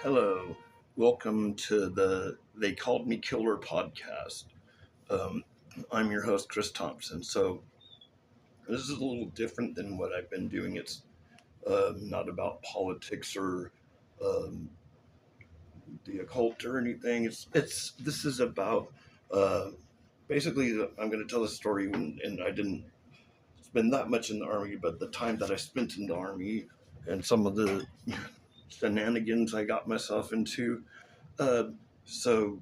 Hello, welcome to the They Called Me Killer podcast. Um, I'm your host, Chris Thompson. So, this is a little different than what I've been doing. It's not about politics or um, the occult or anything. This is about uh, basically, I'm going to tell a story, and I didn't spend that much in the Army, but the time that I spent in the Army and some of the shenanigans I got myself into. Uh, so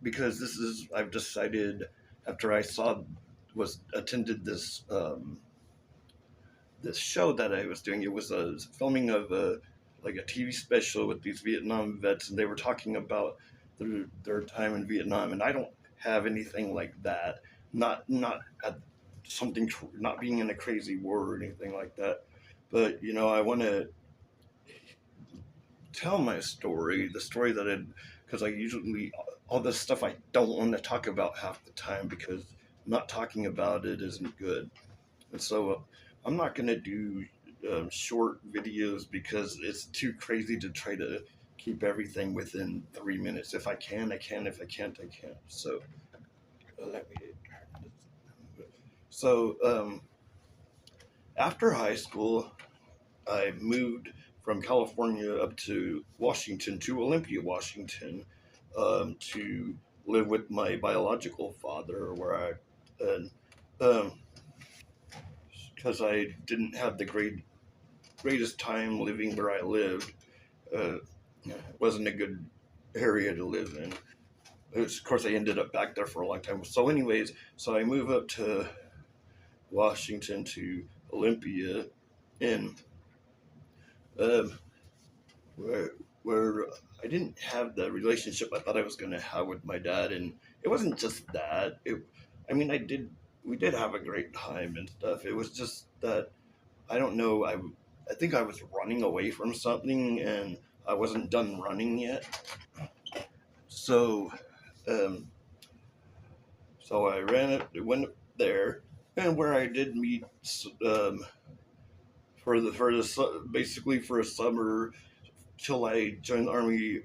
because I've decided after I saw was attended this show that I was doing. It was a filming of a TV special with these Vietnam vets, and they were talking about their time in Vietnam. And I don't have anything like that. Not at something, not being in a crazy war or anything like that. But I want to tell my story, the story that because I usually, all this stuff I don't want to talk about half the time because not talking about it isn't good. And so I'm not going to do short videos because it's too crazy to try to keep everything within 3 minutes. If I can, I can. If I can't, I can't. So let me. So after high school, I moved from California up to Washington, to Olympia, Washington, to live with my biological father, where and because I didn't have the greatest time living where I lived. It wasn't a good area to live in. Of course, I ended up back there for a long time. So, anyways, so I moved up to Washington to Olympia, and um, where where I didn't have the relationship I thought I was going to have with my dad, and it wasn't just that. I mean, we did have a great time and stuff. It was just that I don't know. I think I was running away from something, and I wasn't done running yet. So, um, so I went there, and where I did meet um, basically for a summer till I joined the army.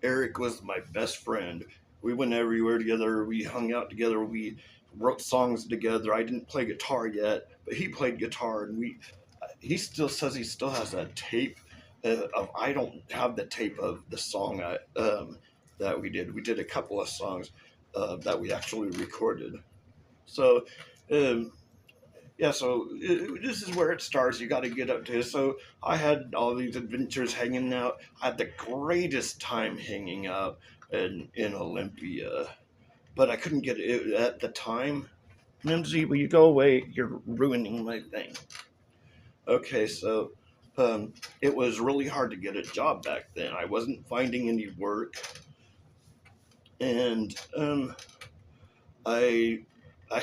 Eric was my best friend. We went everywhere together. We hung out together. We wrote songs together. I didn't play guitar yet, but he played guitar, and he still says he still has that tape of. I don't have the tape of the song that we did. We did a couple of songs that we actually recorded. So, um, yeah, so this is where it starts. You got to get up to it. So I had all these adventures hanging out. I had the greatest time hanging out in Olympia, but I couldn't get it at the time. Nimsy, will you go away? You're ruining my thing. Okay, so um, it was really hard to get a job back then. I wasn't finding any work, and I I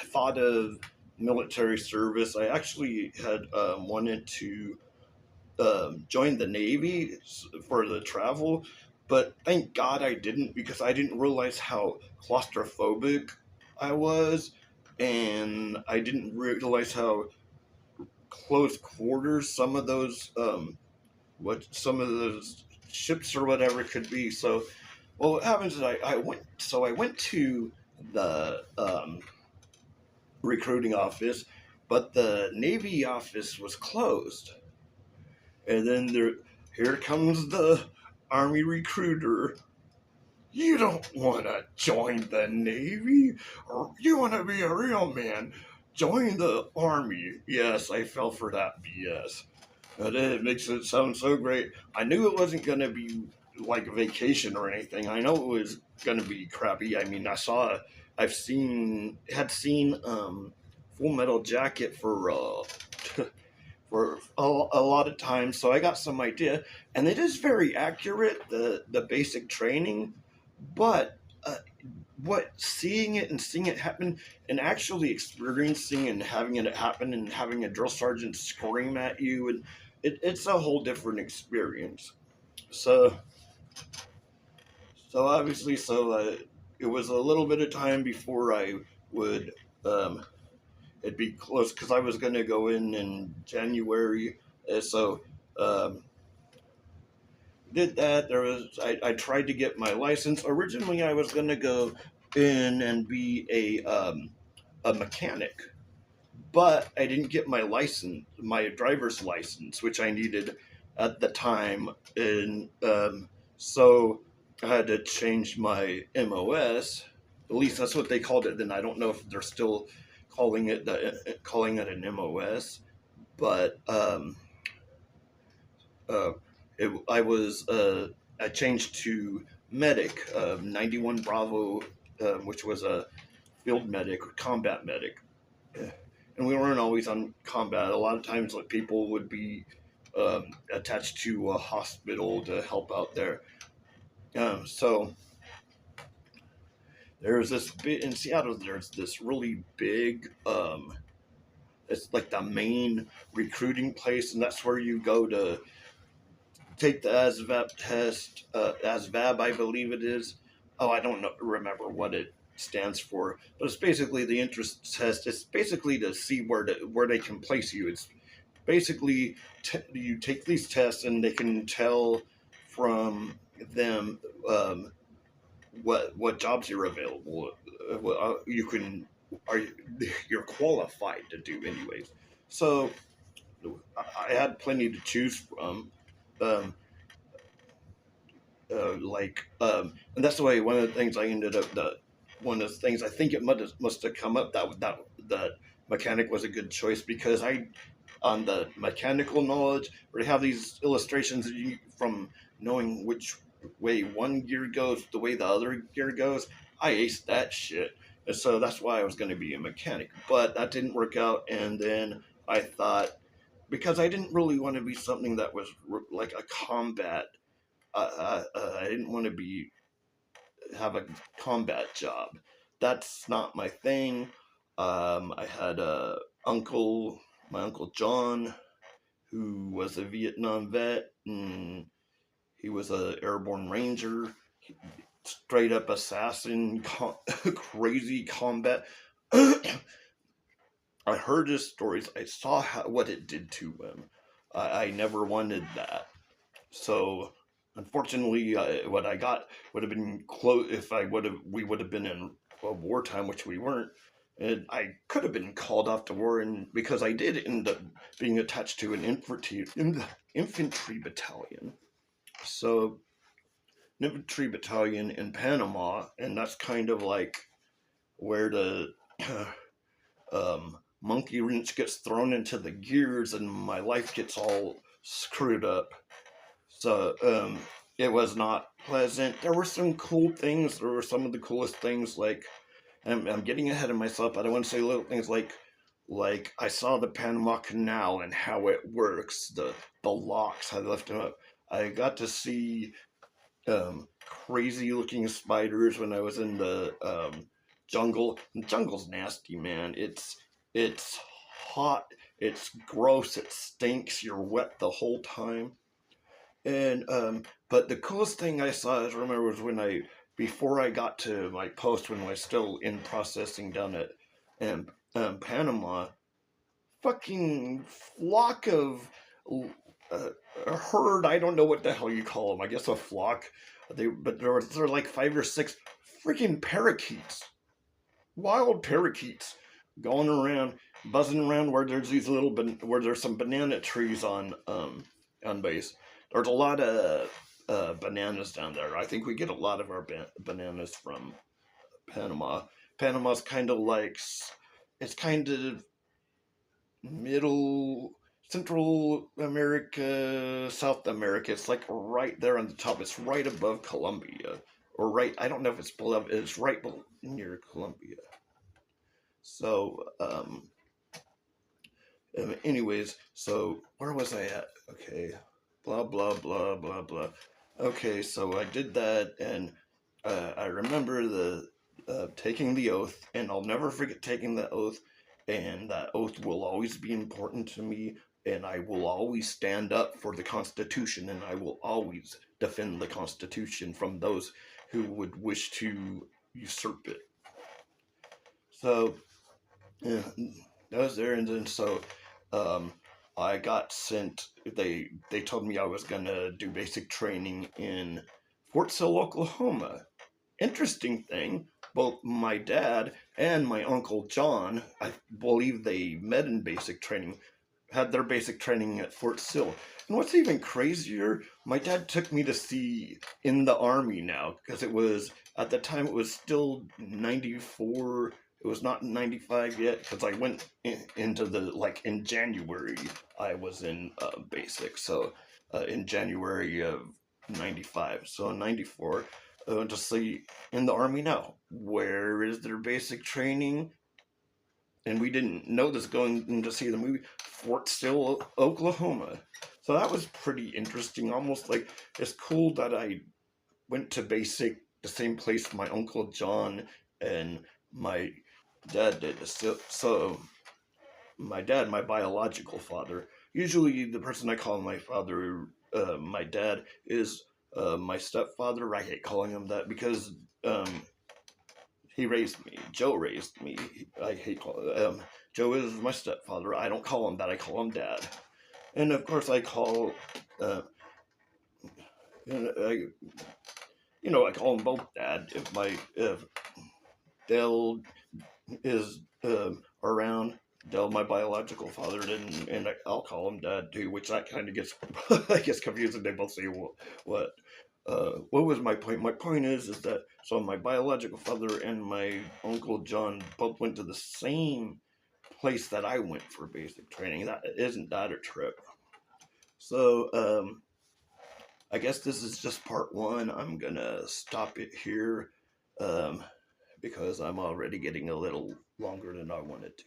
thought of military service. I actually had wanted to join the Navy for the travel, but thank God I didn't, because I didn't realize how claustrophobic I was, and I didn't realize how close quarters some of those ships or whatever could be. So, well, what happens is I went to the recruiting office, but the Navy office was closed. And then here comes the Army recruiter. You don't want to join the Navy? Or you want to be a real man? Join the Army. Yes, I fell for that BS. But it makes it sound so great. I knew it wasn't going to be like a vacation or anything. I know it was going to be crappy. I mean, had seen Full Metal Jacket for a lot of times, so I got some idea, and it is very accurate, the basic training, but what seeing it and seeing it happen and actually experiencing and having it happen and having a drill sergeant scream at you, and it's a whole different experience. So obviously, it was a little bit of time before I would it'd be close, because I was going to go in January. So um, did that. I tried to get my license. Originally, I was gonna go in and be a mechanic, but I didn't get my license, my driver's license, which I needed at the time, and so I had to change my MOS. At least that's what they called it then. I don't know if they're still calling it an MOS, but uh, I changed to medic, 91 Bravo, which was a field medic or combat medic. And we weren't always on combat. A lot of times, like, people would be attached to a hospital to help out there. So there's this bit in Seattle. There's this really big. It's like the main recruiting place, and that's where you go to take the ASVAB test. ASVAB, I believe it is. Oh, I don't remember what it stands for, but it's basically the interest test. It's basically to see where they can place you. It's basically you take these tests and they can tell from them what jobs you're available. You can are you're qualified to do anyways. So I had plenty to choose from. Um, and that's the way one of the things I ended up one of the things I think it must have come up that mechanic was a good choice because I on the mechanical knowledge where they have these illustrations from knowing which way one gear goes the way the other gear goes. I aced that shit, and so that's why I was going to be a mechanic, but that didn't work out. And then I thought, because I didn't really want to be something that was like a combat, I didn't want to have a combat job. That's not my thing. I had a uncle, my uncle John, who was a Vietnam vet, and he was a airborne ranger, straight up assassin, crazy combat. I heard his stories. I saw what it did to him. I never wanted that. So, unfortunately, what I got would have been close if we would have been in a wartime, which we weren't. And I could have been called off to war, and because I did end up being attached to an infantry battalion. So, an infantry battalion in Panama, and that's kind of like where the monkey wrench gets thrown into the gears, and my life gets all screwed up. So it was not pleasant. There were some cool things. There were some of the coolest things. Like I'm getting ahead of myself, but I want to say little things like I saw the Panama Canal and how it works. The locks. I left them up. I got to see crazy looking spiders when I was in the jungle. The jungle's nasty, man. It's hot. It's gross. It stinks. You're wet the whole time. And but the coolest thing I saw, I remember, was when before I got to my post when I was still in processing down at Panama, fucking flock of a herd. I don't know what the hell you call them. I guess a flock. But there were like 5 or 6 freaking parakeets, wild parakeets, going around, buzzing around where there's where there's some banana trees on base. There's a lot of bananas down there. I think we get a lot of our bananas from Panama. Panama's kind of like it's kind of middle Central America, South America. It's like right there on the top. It's right above Colombia, or right. I don't know if it's below. It's right near Colombia. So, anyways, so where was I at? Okay, blah blah blah blah blah. Okay, so I did that, and I remember the taking the oath, and I'll never forget taking the oath, and that oath will always be important to me, and I will always stand up for the Constitution, and I will always defend the Constitution from those who would wish to usurp it. So, yeah, I was there, and then so I got sent. They told me I was gonna do basic training in Fort Sill, Oklahoma. Interesting thing, both my dad and my uncle John, I believe they met in basic training, had their basic training at Fort Sill. And what's even crazier, my dad took me to see In the Army Now, because it was, at the time, it was still 94. It was not 95 yet, because I went into the, like, in January, I was in basic. So in January of 95. So in 94, to see In the Army Now. Where is their basic training? And we didn't know this going in to see the movie. Fort Sill, Oklahoma. So that was pretty interesting. Almost like it's cool that I went to basic the same place my uncle John and my dad did. So my dad, my biological father. Usually, the person I call my father, my dad, is my stepfather. I hate calling him that because um, he raised me. Joe raised me. I hate calling Joe is my stepfather. I don't call him that. I call him dad. And of course, I call uh, I, I call them both dad. If Dell is around, Dell, my biological father, and I'll call him dad too, which that kind of gets I guess confusing. They both say what. What was my point? My point is that so my biological father and my uncle John both went to the same place that I went for basic training. That isn't that a trip? So I guess this is just part one. I'm gonna stop it here um, because I'm already getting a little longer than I wanted to.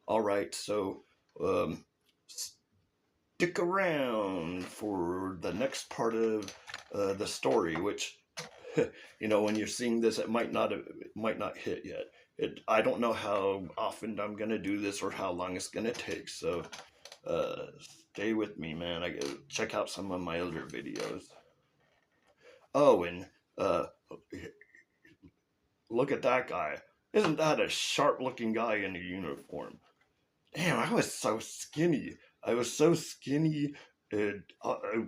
All right, so um, stick around for the next part of the story, which when you're seeing this, it might not hit yet. I don't know how often I'm gonna do this or how long it's gonna take. So uh, stay with me, man. I gotta check out some of my other videos. Oh, and uh, look at that guy. Isn't that a sharp-looking guy in a uniform? Damn, I was so skinny. I was so skinny. And I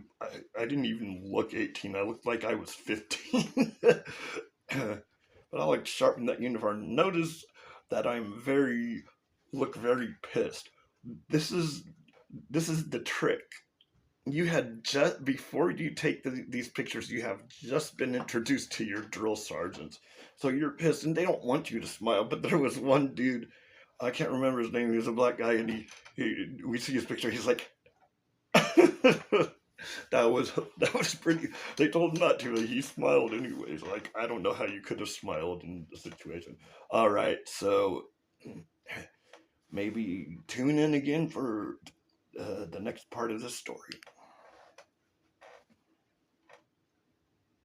didn't even look 18. I looked like I was 15. But I looked sharp in that uniform. Notice that look very pissed. This is this is the trick. You had just before you take these pictures, you have just been introduced to your drill sergeants, so you're pissed, and they don't want you to smile. But there was one dude, I can't remember his name. He was a black guy, and we see his picture. He's like, that was pretty. They told him not to, but he smiled anyways. Like I don't know how you could have smiled in the situation. All right, so maybe tune in again for the next part of the story.